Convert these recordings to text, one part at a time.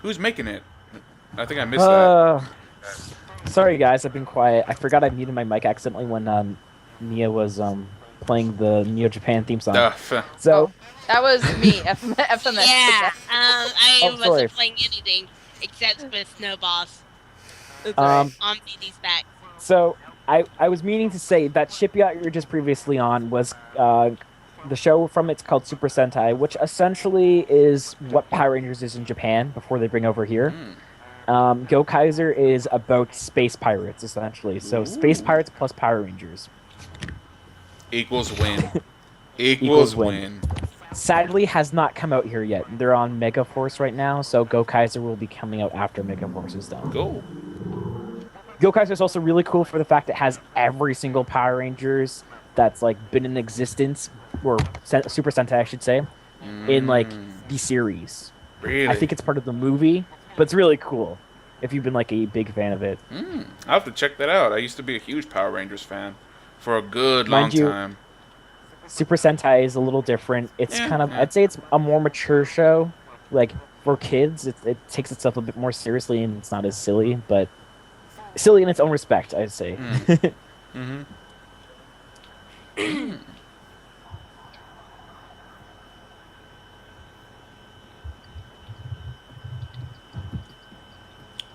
Who's making it? I think I missed that. Uh, Sorry guys, I've been quiet. I forgot I muted my mic accidentally when Nia was playing the Neo Japan theme song. Oh, So, that was me. FMS Yeah, again. oh I sorry. wasn't playing anything except with Snowballs That's alright. Um, on BD's back. so I was meaning to say that shipyard you were just previously on was the show from it's called Super Sentai, which essentially is what Power Rangers is in Japan before they bring over here. Hmm. Go Kaiser is about space pirates essentially. So space Ooh. pirates plus Power Rangers Equals win. equals Equals win. win. Sadly, has not come out here yet. They're on Mega Force right now, so Go Kaiser will be coming out after Mega Force is done. Cool. Go Kaiser is also really cool for the fact it has every single Power Rangers that's like been in existence, or Super Sentai, I should say, in like Mm, the series. I really? think it's part of the movie, but it's really cool if you've been like a big fan of it. I'll have to check that out. I used to be a huge Power Rangers fan for a good long Mind you, time. Super Sentai is a little different. It's Yeah, kind of, yeah. I'd say it's a more mature show. Like for kids, it takes itself a bit more seriously and it's not as silly, but silly in its own respect, I'd say. Mm. Mm-hmm.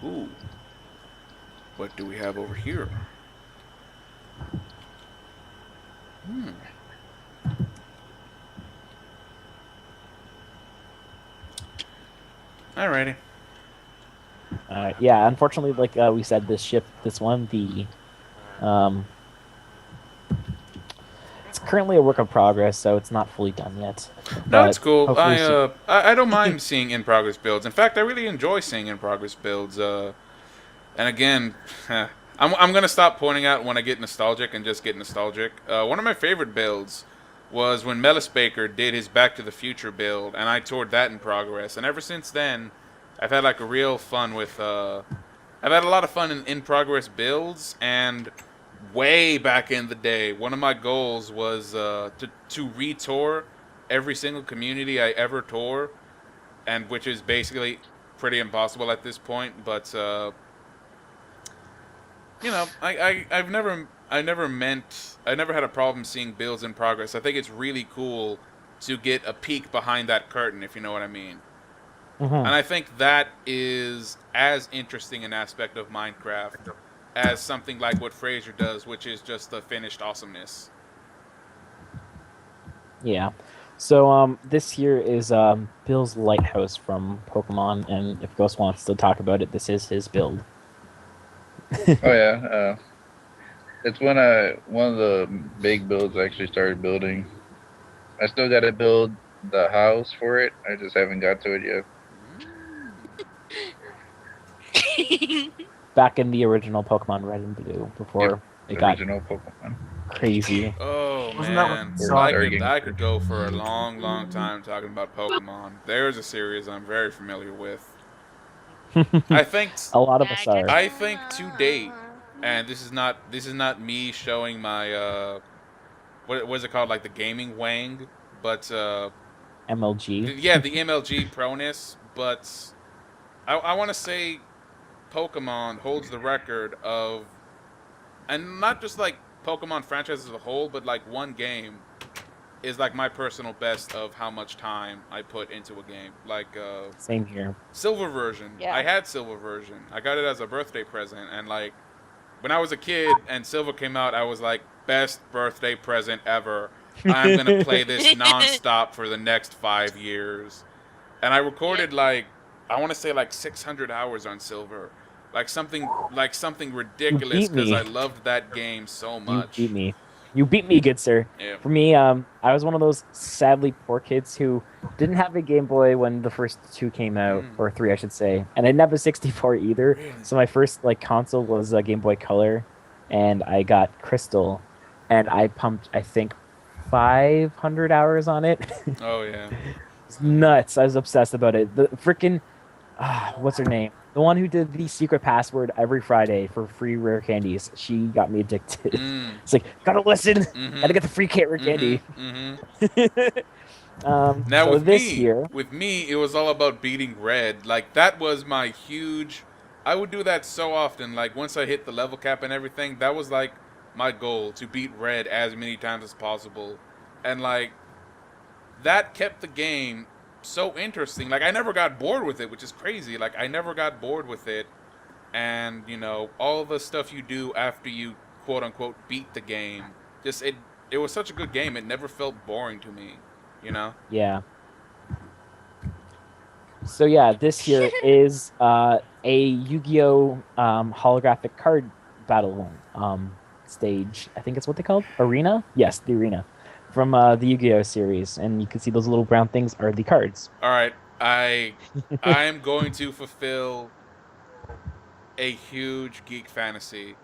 Ooh. What do we have over here? Hmm. Alrighty. Yeah, unfortunately, like we said, this one, um, it's currently a work in progress, so it's not fully done yet. No, it's But cool. hopefully soon. I don't mind seeing in progress builds. In fact, I really enjoy seeing in progress builds. And again, I'm gonna stop pointing out when I get nostalgic and just get nostalgic. One of my favorite builds was when Melis Baker did his Back to the Future build, and I toured that in progress. And ever since then, I've had like a real fun with. I've had a lot of fun in progress builds, and way back in the day, one of my goals was to retour every single community I ever tore, and which is basically pretty impossible at this point. But I never had a problem seeing builds in progress. I think it's really cool to get a peek behind that curtain, if you know what I mean. Hmm. And I think that is as interesting an aspect of Minecraft as something like what Fraser does, which is just the finished awesomeness. Yeah. So this here is Bill's lighthouse from Pokemon, and if Ghost wants to talk about it, this is his build. Oh yeah, it's when I one of the big builds I actually started building. I still got to build the house for it. I just haven't got to it yet. Back in the original Pokemon Red and Blue, Yep, before it the got original Pokemon. crazy. Oh Wasn't that what man, the Or song? started getting I could crazy. go for a long, long time talking about Pokemon. There's a series I'm very familiar with. I think A lot of us are. I think to date, and this is not me showing my what is it called, like the gaming wang, but MLG. yeah, the MLG proness. But I want to say Pokemon holds the record of, and not just like Pokemon franchise as a whole, but like one game is like my personal best of how much time I put into a game. Like Same here. Silver version. I Yeah. had Silver version. I got it as a birthday present, and like when I was a kid and Silver came out, I was like, best birthday present ever. I'm gonna play this nonstop for the next 5 years. And I Yep. recorded like I want to say like 600 hours on Silver, like something You ridiculous beat because I me. loved that game so You beat much. me. You beat me, good sir. Yeah. For me, I was one of those sadly poor kids who didn't have a Game Boy when the first two came out, Mm, or three, I should say, and I didn't have a 64 either. really? So my first like console was a Game Boy Color, and I got Crystal, and I pumped I think 500 hours on it. Oh yeah. It's nuts. I was obsessed about it. The freaking what's her name? The one who did the secret password every Friday for free rare candies. She got me addicted. Mm. It's like, gotta listen. Gotta Mhm. get the free rare Mhm. candy. Mhm. Now So this year, with me, it was all about beating red. Like that was my huge. I would do that so often. Like once I hit the level cap and everything, that was like my goal to beat red as many times as possible, and like that kept the game so interesting. Like I never got bored with it, which is crazy. Like I never got bored with it, and all the stuff you do after you quote unquote beat the game, just it was such a good game. It never felt boring to me. You know. yeah. So yeah, this year is a Yu-Gi-Oh holographic card battle stage. I think it's what they called arena. Yes, the arena from the Yu-Gi-Oh series, and you can see those little brown things are the cards. All right, I am going to fulfill a huge geek fantasy.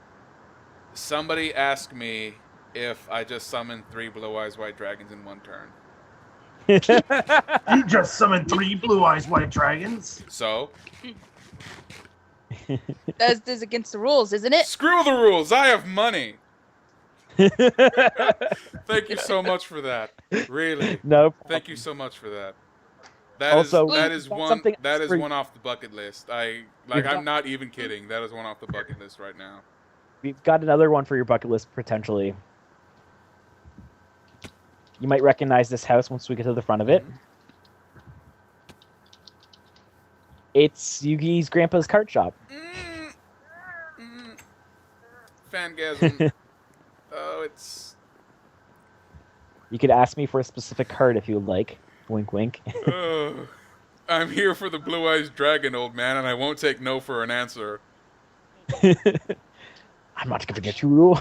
Somebody asked me if I just summoned 3 blue eyes white dragons in one turn. You just summoned 3 blue eyes white dragons. So That is against the rules, isn't it? screw the rules. I have money. Thank you so much for that. Really. No. Thank you so much for that. That Also, is that's one something that is for- one off the bucket list. I'm not even kidding. That is one off the bucket list right now. We've got another one for your bucket list potentially. You might recognize this house once we get to the front of it. It's Yugi's grandpa's card shop. Fangasm. Oh, it's. You could ask me for a specific card if you would like. Wink, wink. I'm here for the blue eyes dragon, old man, and I won't take no for an answer. I'm not gonna get you, Rule.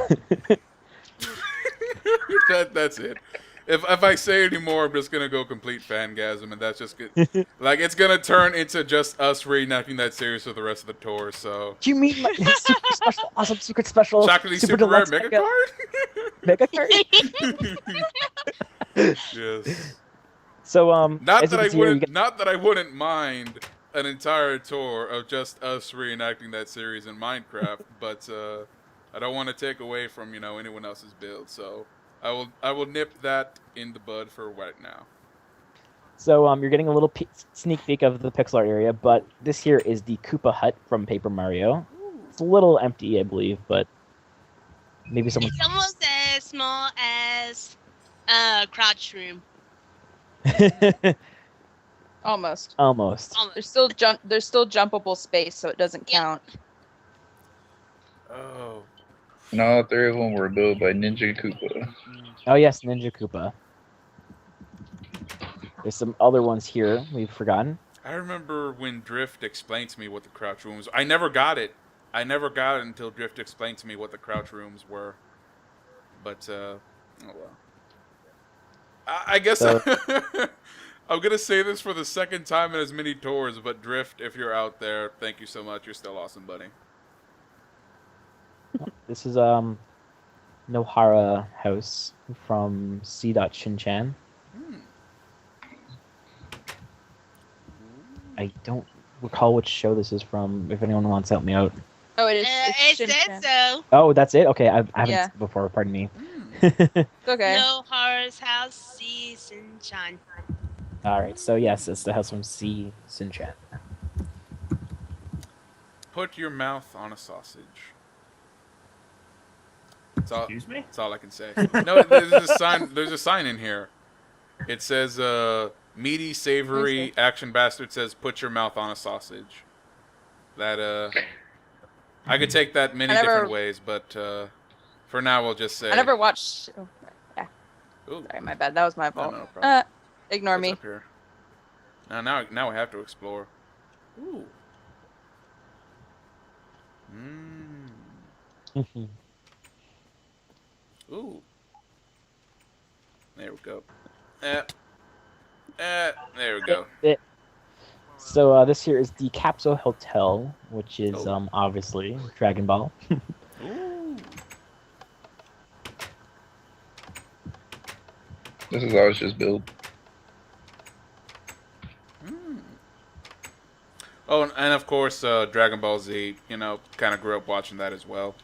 That's it. If I say any more, I'm just gonna go complete fangasm, and that's just good. Like it's gonna turn into just us reenacting that series for the rest of the tour. So. Do you mean my super special, awesome secret special, Chocolatey super rare deluxe mega card? mega card? Yes. So Not as you that I can see here, you wouldn't. get- Not that I wouldn't mind an entire tour of just us reenacting that series in Minecraft, but I don't want to take away from anyone else's build. So I will nip that in the bud for right now. So you're getting a little sneak peek of the pixel art area, but this here is the Koopa Hut from Paper Mario. It's a little empty, I believe, but maybe someone. It's almost as small as Crouch Room. Almost. Almost. There's still jumpable space, so it doesn't count. Oh. And all 3 of them were built by Ninja Koopa. Oh yes, Ninja Koopa. There's some other ones here we've forgotten. I remember when Drift explained to me what the crouch rooms. I never got it. I never got it until Drift explained to me what the crouch rooms were. But oh well. I guess So- I'm gonna say this for the second time in as many tours. But Drift, if you're out there, thank you so much. You're still awesome, buddy. This is Nohara House from C. Shinchan. I don't recall which show this is from. If anyone wants to help me out. Oh, it is. It It's said Shin-chan. so. Oh, that's it. Okay, I haven't Yeah. before. Pardon me. It's okay. No horror's house, season shine. All right, so yes, it's the house from C. Shinchan. Put your mouth on a sausage. Excuse me? That's all I can say. No, there's a sign. There's a sign in here. It says, "Meaty, savory action bastard says, put your mouth on a sausage." That I could take that many different ways, but for now we'll just say. I never watched. Oh, yeah. Ooh, Sorry, my bad. That was my fault. no problem. Ignore What's me. up here? Now I have to explore. Ooh. Ooh. There we go. There we go. So this here is the Capsule Hotel, which is Oh. Obviously Dragon Ball. Ooh. This is always just built. Oh, and of course, Dragon Ball Z. Kind of grew up watching that as well.